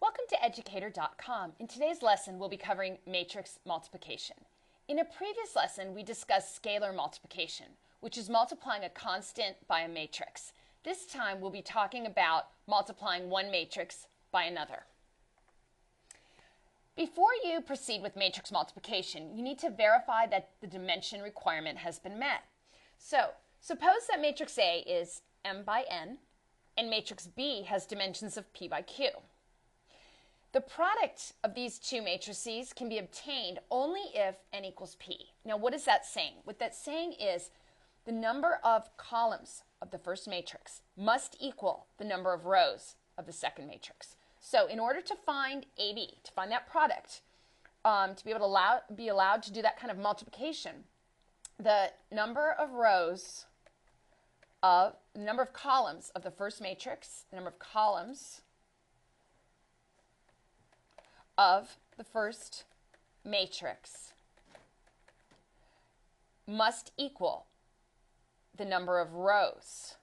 Welcome to Educator.com. In today's lesson, we'll be covering matrix multiplication. In a previous lesson, we discussed scalar multiplication, which is multiplying a constant by a matrix. This time, we'll be talking about multiplying one matrix by another. Before you proceed with matrix multiplication, you need to verify that the dimension requirement has been met. So, suppose that matrix A is m by n, and matrix B has dimensions of p by q. The product of these two matrices can be obtained only if n equals p. Now, what is that saying? What that's saying is the number of columns of the first matrix must equal the number of rows of the second matrix. So in order to find AB, to find that product, to be able to be allowed to do that kind of multiplication, the number of rows of the number of columns of the first matrix, the number of columns of the first matrix must equal the number of rows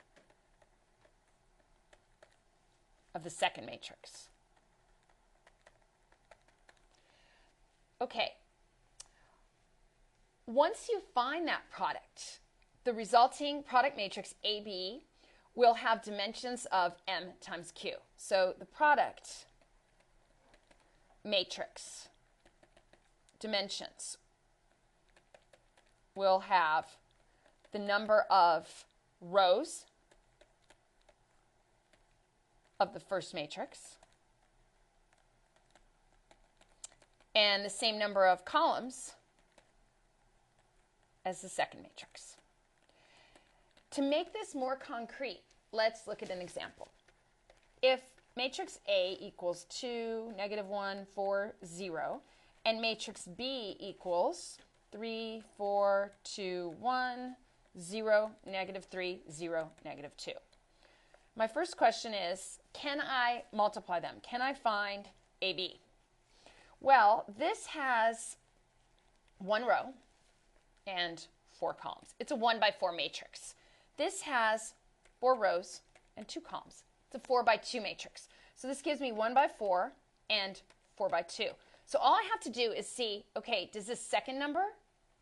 of the second matrix. Okay. Once you find that product, the resulting product matrix AB will have dimensions of m times q. So the product matrix dimensions will have the number of rows of the first matrix and the same number of columns as the second matrix. To make this more concrete, let's look at an example. If matrix A equals 2, -1, 4, 0, and matrix B equals 3, 4, 2, 1, 0, -3, 0, -2. My first question is, can I multiply them? Can I find AB? Well, this has one row and 4 columns. It's a 1 by 4 matrix. This has 4 rows and 2 columns. It's a 4 by 2 matrix. So this gives me 1 by 4 and 4 by 2. So all I have to do is see, okay, does this second number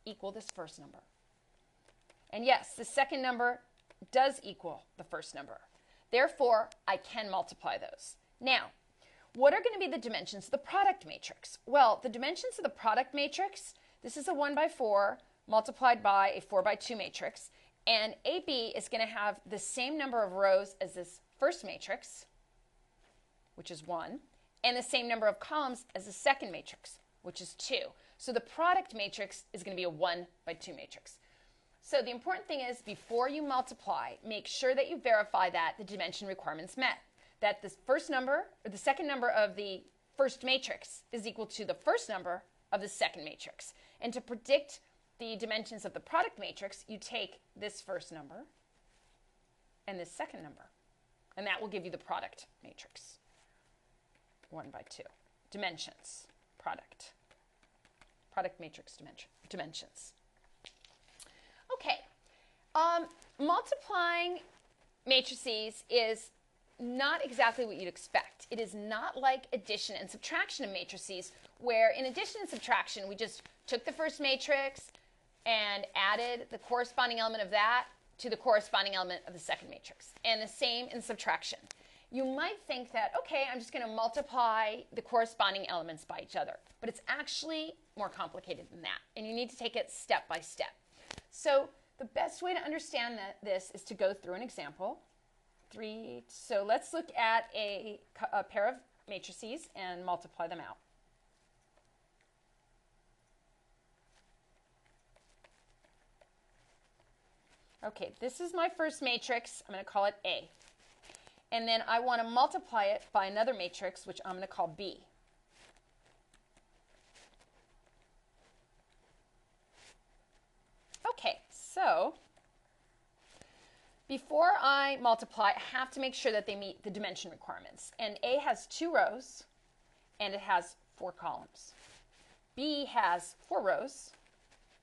equal this first number? And yes, the second number does equal the first number. Therefore, I can multiply those. Now, what are going to be the dimensions of the product matrix? Well, the dimensions of the product matrix, this is a 1 by 4 multiplied by a 4 by 2 matrix. And AB is going to have the same number of rows as this first matrix, which is 1, and the same number of columns as the second matrix, which is 2. So the product matrix is going to be a 1 by 2 matrix. So the important thing is, before you multiply, make sure that you verify that the dimension requirement's met, that the first number, or the second number of the first matrix is equal to the first number of the second matrix. And to predict the dimensions of the product matrix, you take this first number and this second number, and that will give you the product matrix. 1 by 2. Dimensions. Product. Product matrix dimensions. Okay. Multiplying matrices is not exactly what you'd expect. It is not like addition and subtraction of matrices, where in addition and subtraction, we just took the first matrix and added the corresponding element of that to the corresponding element of the second matrix. And the same in subtraction. You might think that, okay, I'm just going to multiply the corresponding elements by each other. But it's actually more complicated than that. And you need to take it step by step. So the best way to understand this is to go through an example. So let's look at a pair of matrices and multiply them out. Okay, this is my first matrix. I'm going to call it A. And then I want to multiply it by another matrix, which I'm going to call B. Okay, so before I multiply, I have to make sure that they meet the dimension requirements. And A has 2 rows, and it has 4 columns. B has 4 rows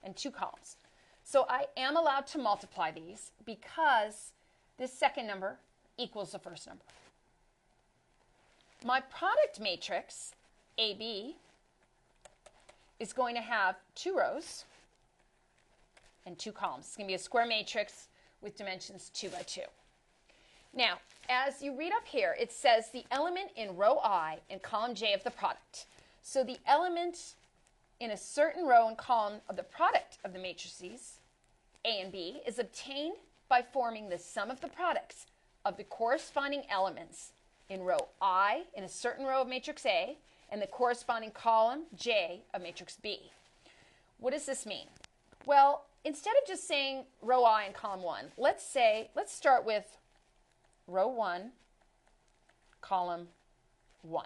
and 2 columns. So I am allowed to multiply these because this second number equals the first number. My product matrix, AB, is going to have 2 rows and 2 columns. It's going to be a square matrix with dimensions 2 by 2. Now, as you read up here, it says the element in row I and column J of the product. So the element in a certain row and column of the product of the matrices A and B is obtained by forming the sum of the products of the corresponding elements in row I in a certain row of matrix A and the corresponding column J of matrix B. What does this mean? Well, instead of just saying row I and column 1, let's start with row 1, column 1.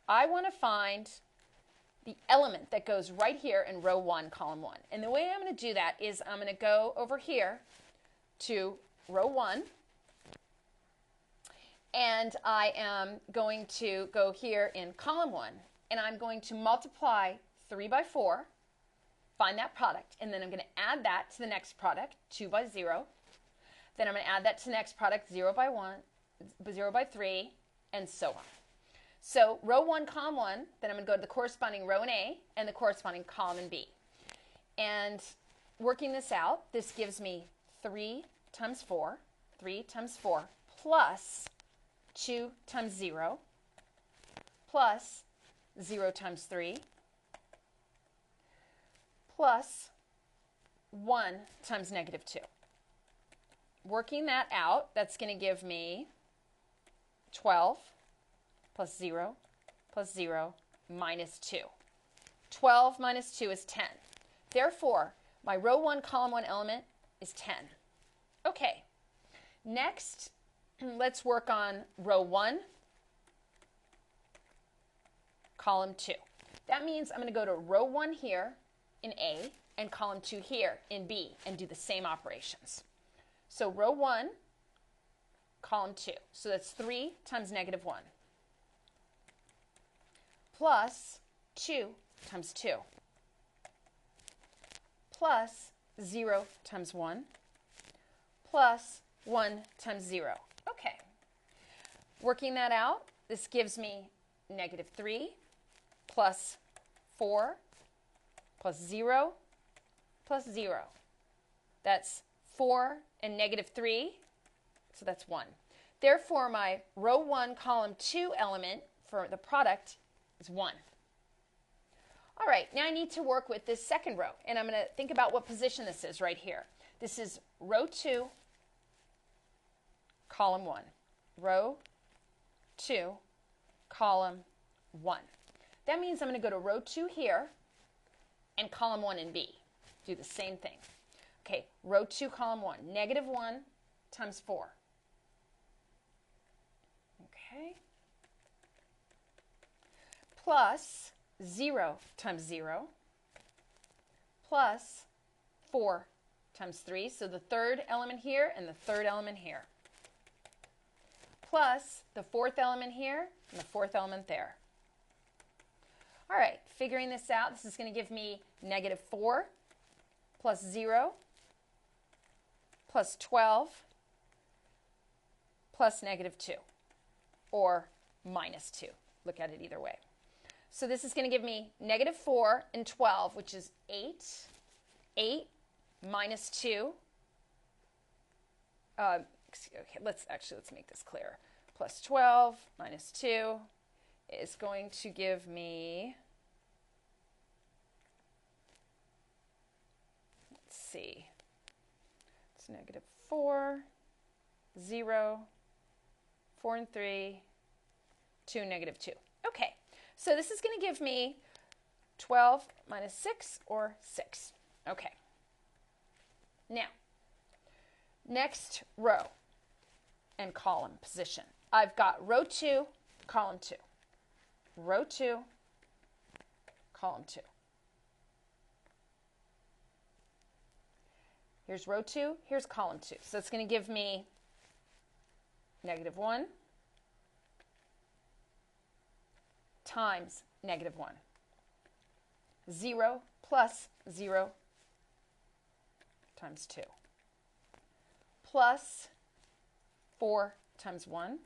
I want to find the element that goes right here in row 1, column 1. And the way I'm going to do that is I'm going to go over here to row 1, and I am going to go here in column 1, and I'm going to multiply 3 by 4, find that product, and then I'm going to add that to the next product, 2 by 0. Then I'm going to add that to the next product, 0 by 1, 0 by 3, and so on. So row 1, column 1, then I'm going to go to the corresponding row in A and the corresponding column in B. And working this out, this gives me 3 times 4 plus 2 times 0 plus 0 times 3 plus 1 times negative 2. Working that out, that's going to give me 12 plus 0 minus 2. 12 minus 2 is 10. Therefore, my row 1, column 1 element is 10. Okay, next, let's work on row 1, column 2. That means I'm going to go to row 1 here in A and column 2 here in B and do the same operations. So row 1, column 2. So that's 3 times negative 1 plus 2 times 2 plus 0 times 1 plus 1 times 0. Okay. Working that out, this gives me negative 3 plus 4 plus 0 plus 0. That's 4 and negative 3, so that's 1. Therefore, my row 1, column 2 element for the product is 1. All right, now I need to work with this second row, and I'm going to think about what position this is right here. This is row 2, column 1. Row 2, column 1. That means I'm going to go to row 2 here and column 1 in B. Do the same thing. Okay, row 2, column 1. Negative 1 times 4. Okay. Plus 0 times 0 plus 4 times 3. So the third element here and the third element here. Plus the fourth element here and the fourth element there. All right, figuring this out, this is going to give me negative 4 plus 0 plus 12 plus negative 2, or minus 2. Look at it either way. So this is going to give me negative 4 and 12, which is 8. 8 minus 2. Okay, let's make this clearer. Plus 12 minus 2 is going to give me, let's see, it's negative 4, 0, 4 and 3, 2, negative 2. Okay, so this is going to give me 12 minus 6, or 6. Okay. Now, next row and column position. I've got row 2, column 2. Row 2, column 2. Here's row 2, here's column 2. So it's going to give me negative 1 times negative 1. 0 plus 0 times 2. Plus 4 times 1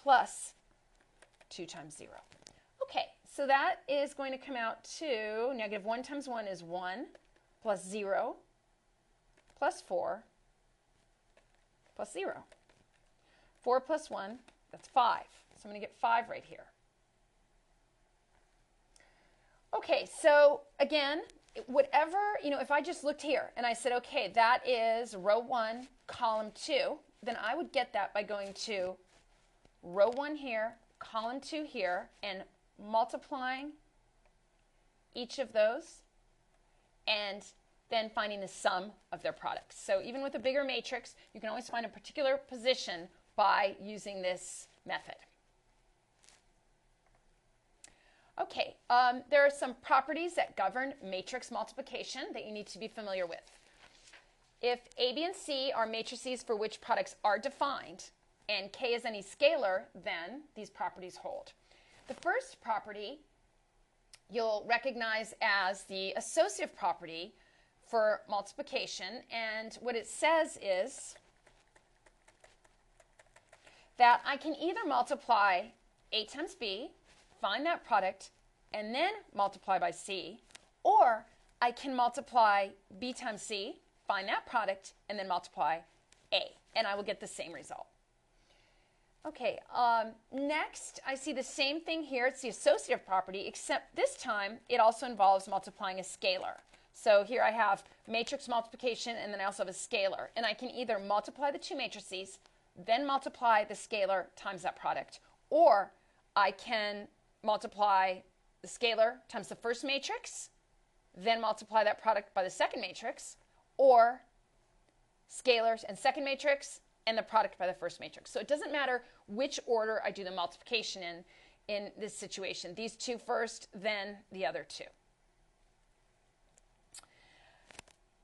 plus 2 times 0. Okay, so that is going to come out to negative 1 times 1 is 1 plus 0 plus 4 plus 0. 4 plus 1, that's 5. So I'm going to get 5 right here. Okay, so again, whatever, if I just looked here and I said, okay, that is row 1, column 2, then I would get that by going to row 1 here, column 2 here, and multiplying each of those and then finding the sum of their products. So even with a bigger matrix, you can always find a particular position by using this method. Okay, there are some properties that govern matrix multiplication that you need to be familiar with. If A, B, and C are matrices for which products are defined, and K is any scalar, then these properties hold. The first property you'll recognize as the associative property for multiplication, and what it says is that I can either multiply A times B, find that product, and then multiply by C, or I can multiply B times C, find that product, and then multiply A, and I will get the same result. Okay, next I see the same thing here. It's the associative property, except this time it also involves multiplying a scalar. So here I have matrix multiplication, and then I also have a scalar, and I can either multiply the two matrices, then multiply the scalar times that product, or I can multiply the scalar times the first matrix, then multiply that product by the second matrix, or scalars and second matrix and the product by the first matrix. So it doesn't matter which order I do the multiplication in this situation. These two first, then the other two.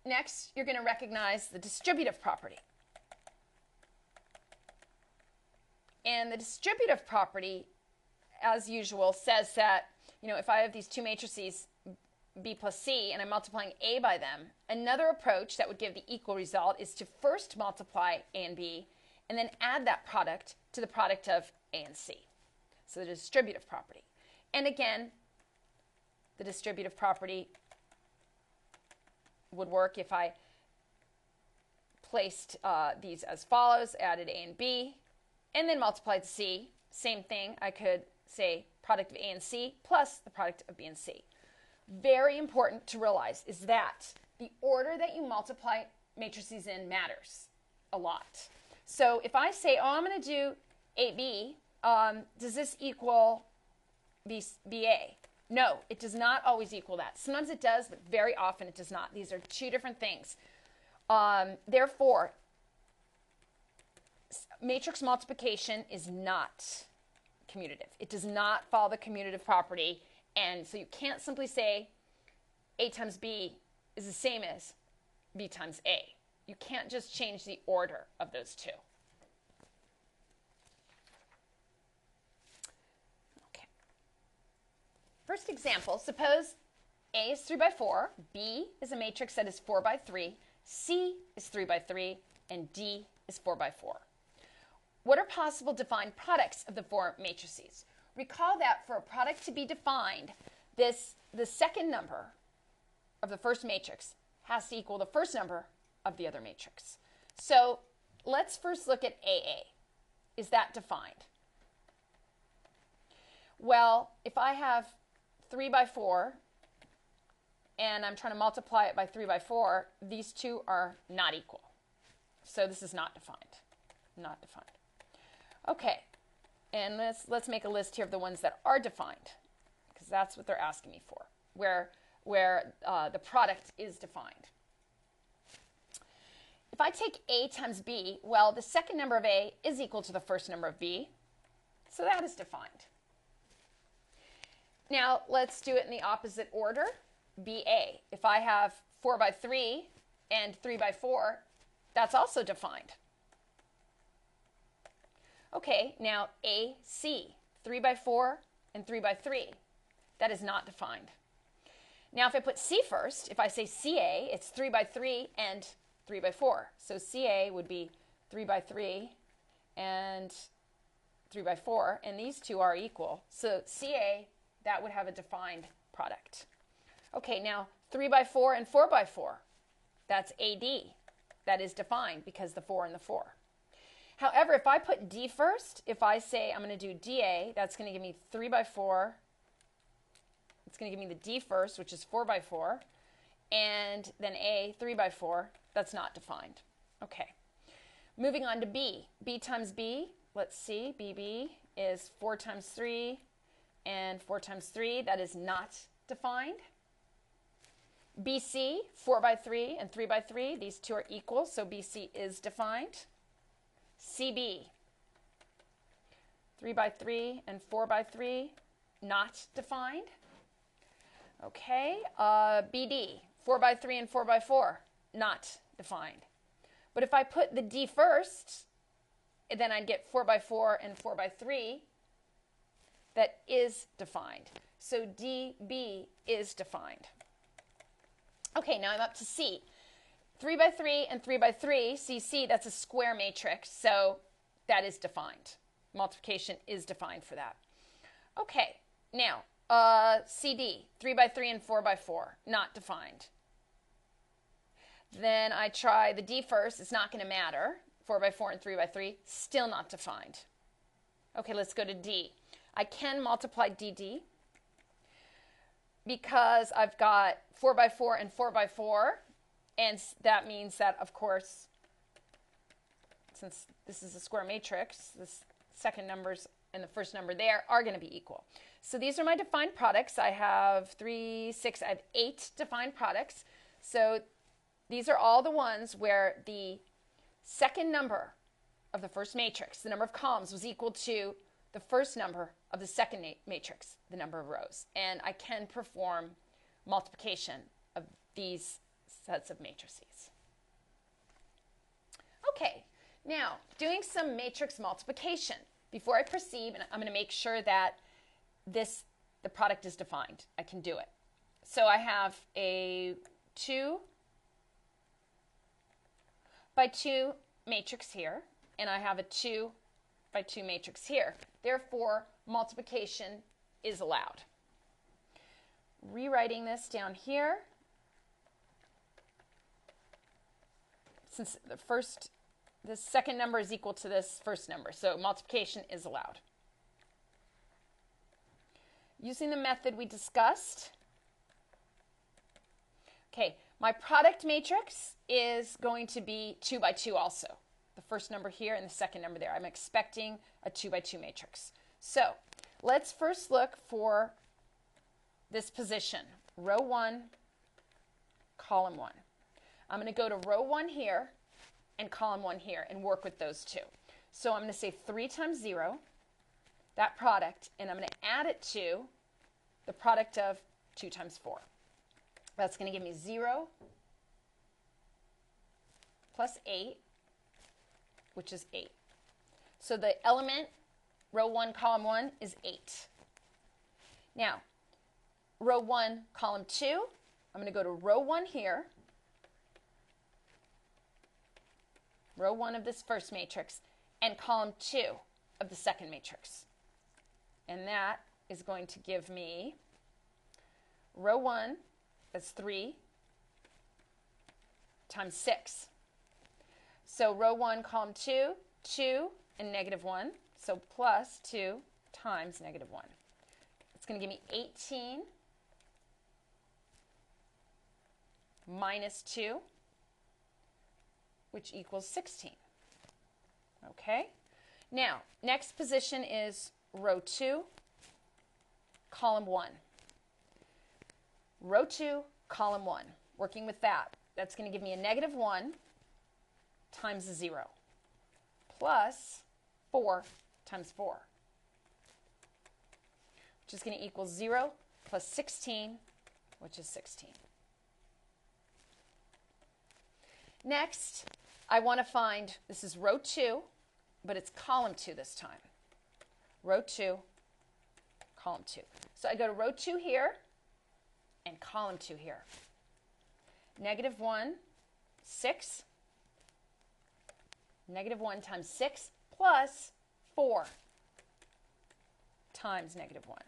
Next, you're going to recognize the distributive property. And the distributive property, as usual, says that, if I have these two matrices, B plus C, and I'm multiplying A by them, another approach that would give the equal result is to first multiply A and B, and then add that product to the product of A and C. So the distributive property. And again, the distributive property would work if I placed these as follows, added A and B, and then multiplied C. Same thing, I could say product of A and C plus the product of B and C. Very important to realize is that the order that you multiply matrices in matters a lot. So if I say, I'm going to do AB, does this equal BA? No, it does not always equal that. Sometimes it does, but very often it does not. These are two different things. Therefore, matrix multiplication is not commutative. It does not follow the commutative property, and so you can't simply say A times B is the same as B times A. You can't just change the order of those two. Okay. First example, suppose A is 3 by 4, B is a matrix that is 4 by 3, C is 3 by 3, and D is 4 by 4. What are possible defined products of the four matrices? Recall that for a product to be defined, the second number of the first matrix has to equal the first number of the other matrix. So let's first look at AA. Is that defined? Well, if I have 3 by 4 and I'm trying to multiply it by 3 by 4, these two are not equal. So this is not defined. Not defined. Okay, and let's make a list here of the ones that are defined, because that's what they're asking me for, where the product is defined. If I take A times B, well, the second number of A is equal to the first number of B, so that is defined. Now, let's do it in the opposite order, BA. If I have 4 by 3 and 3 by 4, that's also defined. Okay, now AC, 3 by 4 and 3 by 3. That is not defined. Now if I put C first, if I say CA, it's 3 by 3 and 3 by 4. So CA would be 3 by 3 and 3 by 4, and these two are equal. So CA, that would have a defined product. Okay, now 3 by 4 and 4 by 4, that's AD. That is defined because the 4 and the 4. However, if I put D first, if I say I'm going to do DA, that's going to give me 3 by 4. It's going to give me the D first, which is 4 by 4. And then A, 3 by 4. That's not defined. Okay. Moving on to B. B times B. Let's see. BB is 4 times 3 and 4 times 3. That is not defined. BC, 4 by 3 and 3 by 3. These two are equal, so BC is defined. CB, 3 by 3 and 4 by 3, not defined. Okay, BD, 4 by 3 and 4 by 4, not defined. But if I put the D first, then I'd get 4 by 4 and 4 by 3. That is defined. So DB is defined. Okay, now I'm up to C. 3 by 3 and 3 by 3, CC, that's a square matrix, so that is defined. Multiplication is defined for that. Okay, now CD, 3 by 3 and 4 by 4, not defined. Then I try the D first, it's not going to matter. 4 by 4 and 3 by 3, still not defined. Okay, let's go to D. I can multiply DD because I've got 4 by 4 and 4 by 4, and that means that, of course, since this is a square matrix, this second numbers and the first number there are going to be equal. So these are my defined products. I have 3, 6, I have 8 defined products. So these are all the ones where the second number of the first matrix, the number of columns, was equal to the first number of the second matrix, the number of rows. And I can perform multiplication of these sets of matrices. Okay, now doing some matrix multiplication. Before I proceed, and I'm going to make sure that the product is defined. I can do it. So I have a 2 by 2 matrix here, and I have a 2 by 2 matrix here. Therefore, multiplication is allowed. Rewriting this down here, since the second number is equal to this first number, so multiplication is allowed. Using the method we discussed, okay, my product matrix is going to be 2 by 2 also. The first number here and the second number there. I'm expecting a 2 by 2 matrix. So let's first look for this position, row 1, column 1. I'm going to go to row 1 here and column 1 here and work with those two. So I'm going to say 3 times 0, that product, and I'm going to add it to the product of 2 times 4. That's going to give me 0 plus 8, which is 8. So the element, row 1, column 1, is 8. Now, row 1, column 2, I'm going to go to row 1 here, row 1 of this first matrix, and column 2 of the second matrix. And that is going to give me row 1, that's 3 times 6. So row 1, column 2, 2 and negative 1. So plus 2 times negative 1. It's going to give me 18 minus 2, which equals 16. Okay? Now, next position is row 2, column 1. Row 2, column 1. Working with that, that's going to give me a negative 1 times a 0 plus 4 times 4, which is going to equal 0 plus 16, which is 16. Next, I want to find, this is row 2, but it's column 2 this time. Row 2, column 2. So I go to row 2 here and column 2 here. Negative 1, 6. Negative 1 times 6 plus 4 times negative 1.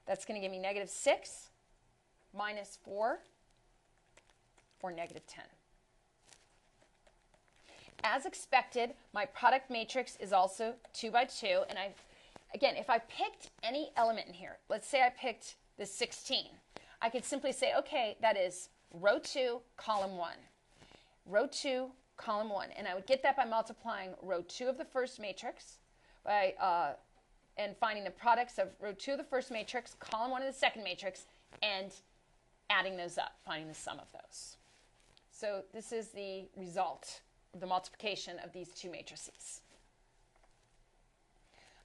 That's going to give me negative 6 minus 4, or negative 10. As expected, my product matrix is also 2 by 2. And again, if I picked any element in here, let's say I picked the 16, I could simply say, okay, that is row 2, column 1. Row 2, column 1. And I would get that by multiplying row 2 of the first matrix and finding the products of row 2 of the first matrix, column 1 of the second matrix, and adding those up, finding the sum of those. So this is the result of the multiplication of these two matrices.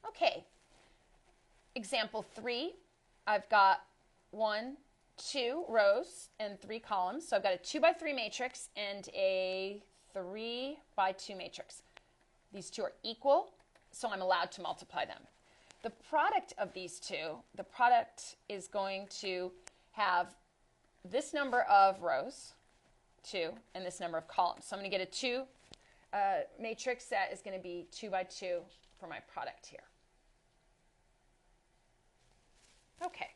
Okay, example 3, I've got 1, 2 rows and 3 columns. So I've got a 2 by 3 matrix and a 3 by 2 matrix. These two are equal, so I'm allowed to multiply them. The product of these two, the product is going to have this number of rows, 2, and this number of columns. So I'm going to get a 2 matrix that is going to be 2 by 2 for my product here. Okay.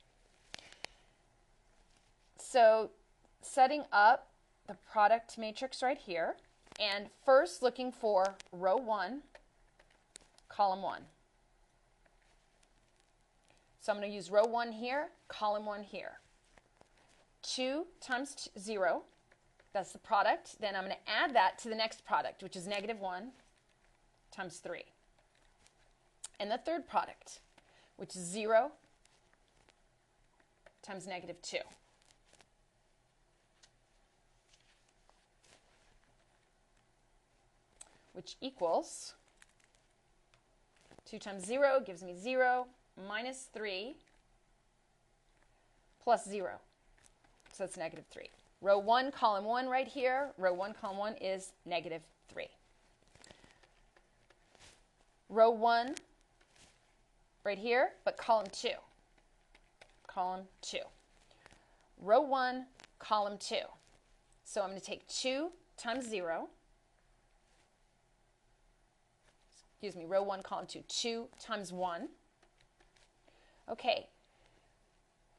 So setting up the product matrix right here, and first looking for row 1, column 1. So I'm going to use row 1 here, column 1 here. 2 times 0, that's the product. Then I'm going to add that to the next product, which is negative 1 times 3. And the third product, which is 0 times negative 2. Which equals 2 times 0 gives me 0 minus 3 plus 0. So that's negative 3. Row 1, column 1 right here. Row 1, column 1 is negative 3. Row 1 right here, but column 2. Column 2. Row 1, column 2. So I'm going to take 2 times 0. Excuse me, row 1, column 2. 2 times 1. Okay.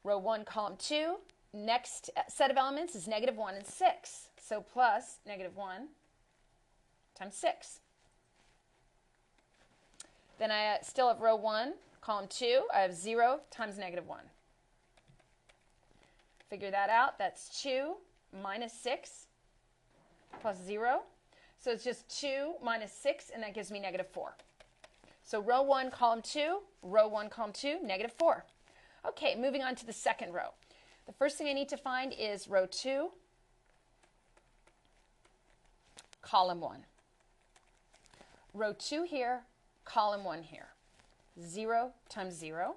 Row 1, column 2. Next set of elements is negative 1 and 6. So plus negative 1 times 6. Then I still have row 1, column 2. I have 0 times negative 1. Figure that out. That's 2 minus 6 plus 0. So it's just 2 minus 6, and that gives me negative 4. So row 1, column 2, row 1, column 2, negative 4. Okay, moving on to the second row. The first thing I need to find is row 2, column 1. Row 2 here, column 1 here. 0 times 0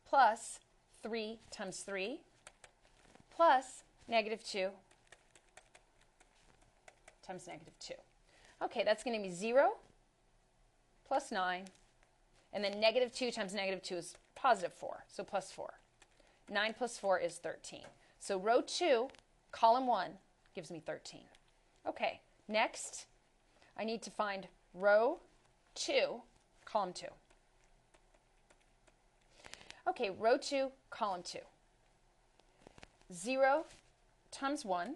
plus 3 times 3 plus negative 2 times negative 2. Okay, that's going to be 0 plus 9, and then negative 2 times negative 2 is positive 4, so plus 4. 9 plus 4 is 13. So row 2, column 1, gives me 13. Okay, next, I need to find row 2, column 2. Okay, row 2, column 2. 0 times 1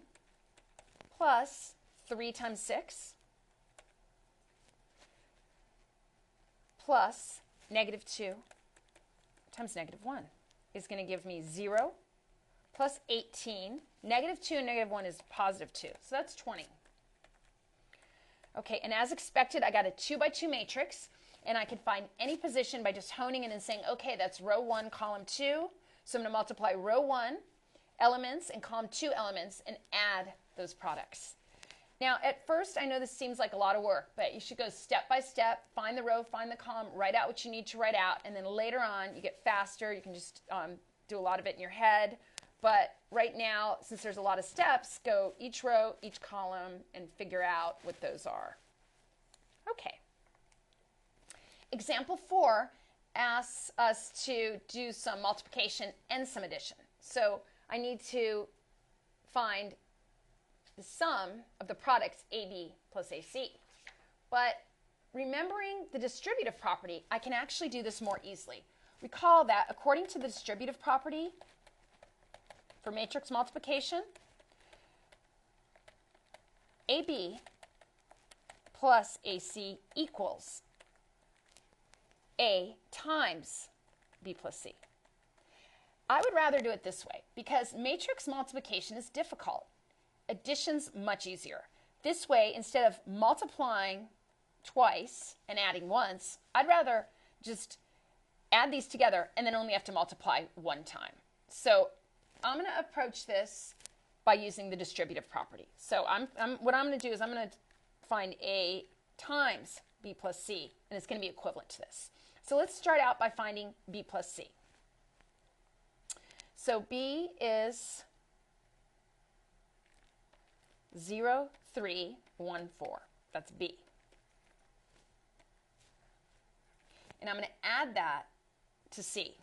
plus 3 times 6 plus negative 2 times negative 1 is going to give me 0 plus 18. Negative 2 and negative 1 is positive 2, so that's 20. Okay, and as expected, I got a 2 by 2 matrix, and I can find any position by just honing in and saying, okay, that's row 1, column 2. So I'm going to multiply row 1 elements and column 2 elements and add those products. Now, at first, I know this seems like a lot of work, but you should go step by step, find the row, find the column, write out what you need to write out, and then later on, you get faster. You can just do a lot of it in your head. But right now, since there's a lot of steps, go each row, each column, and figure out what those are. Okay. Example 4 asks us to do some multiplication and some addition. So I need to find the sum of the products AB plus AC. But remembering the distributive property, I can actually do this more easily. Recall that according to the distributive property for matrix multiplication, AB plus AC equals A times B plus C. I would rather do it this way because matrix multiplication is difficult. Addition's much easier. This way, instead of multiplying twice and adding once, I'd rather just add these together and then only have to multiply one time. So I'm going to approach this by using the distributive property. So what I'm going to do is I'm going to find A times B plus C, and it's going to be equivalent to this. So let's start out by finding B plus C. So B is 0, 3, 1, 4. That's B. And I'm going to add that to C,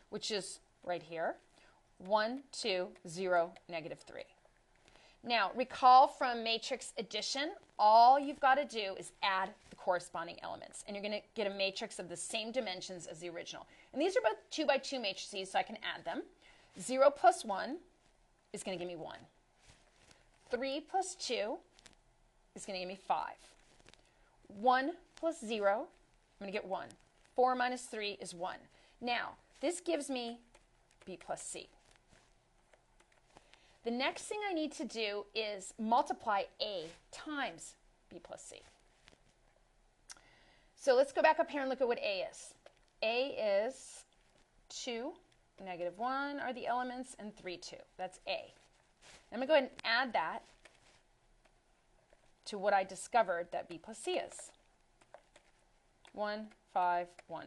which is right here, 1, 2, 0, negative 3. Now, recall from matrix addition, all you've got to do is add the corresponding elements, and you're going to get a matrix of the same dimensions as the original. And these are both 2 by 2 matrices, so I can add them. 0 plus 1 is going to give me 1. 3 plus 2 is going to give me 5. 1 plus 0, I'm going to get 1. 4 minus 3 is 1. Now, this gives me B plus C. The next thing I need to do is multiply A times B plus C. So let's go back up here and look at what A is. A is 2, negative 1 are the elements, and 3, 2. That's A. I'm going to go ahead and add that to what I discovered that B plus C is. 1, 5, 1.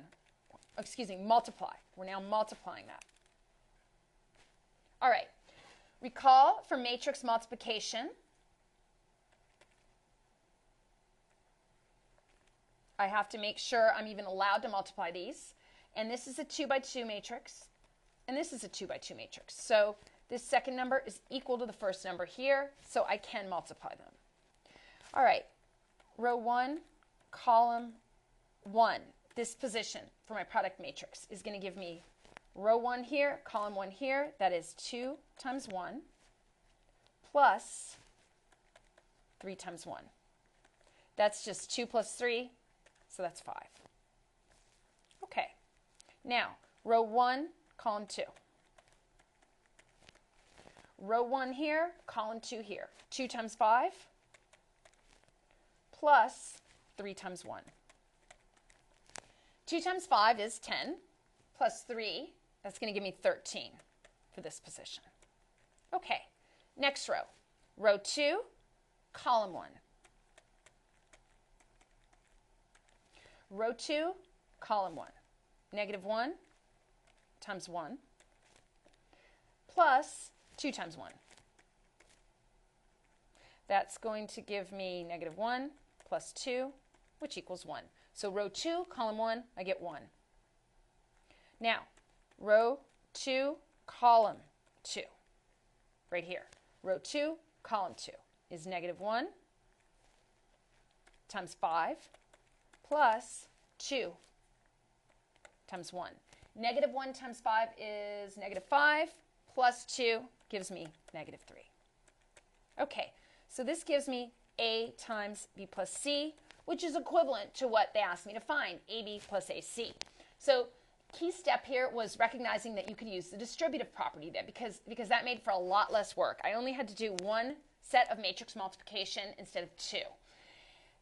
Excuse me, multiply. We're now multiplying that. All right. Recall from matrix multiplication, I have to make sure I'm even allowed to multiply these. And this is a 2 by 2 matrix, and this is a 2 by 2 matrix. So this second number is equal to the first number here, so I can multiply them. All right, row 1, column 1. This position for my product matrix is going to give me row 1 here, column 1 here. That is 2 times 1 plus 3 times 1. That's just 2 plus 3, so that's 5. Okay, now row 1, column 2. Row 1 here, column 2 here. 2 times 5 plus 3 times 1. 2 times 5 is 10, plus 3, that's going to give me 13 for this position. Okay, next row. Row 2, column 1. Row 2, column 1. Negative 1 times 1 plus 2 times 1. That's going to give me negative 1 plus 2, which equals 1. So row 2, column 1, I get 1. Now, row 2, column 2, right here. Row 2, column 2 is negative 1 times 5 plus 2 times 1. Negative 1 times 5 is negative 5 plus 2 gives me negative 3. Okay, so this gives me A times B plus C, which is equivalent to what they asked me to find, AB plus AC. So key step here was recognizing that you could use the distributive property there because that made for a lot less work. I only had to do one set of matrix multiplication instead of 2.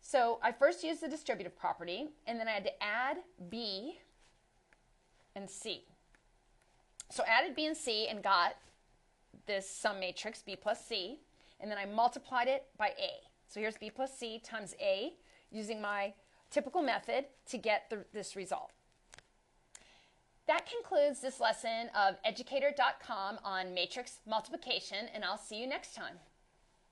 So I first used the distributive property, and then I had to add B and C. So I added B and C and got this sum matrix, B plus C, and then I multiplied it by A. So here's B plus C times A, using my typical method to get this result. That concludes this lesson of Educator.com on matrix multiplication, and I'll see you next time.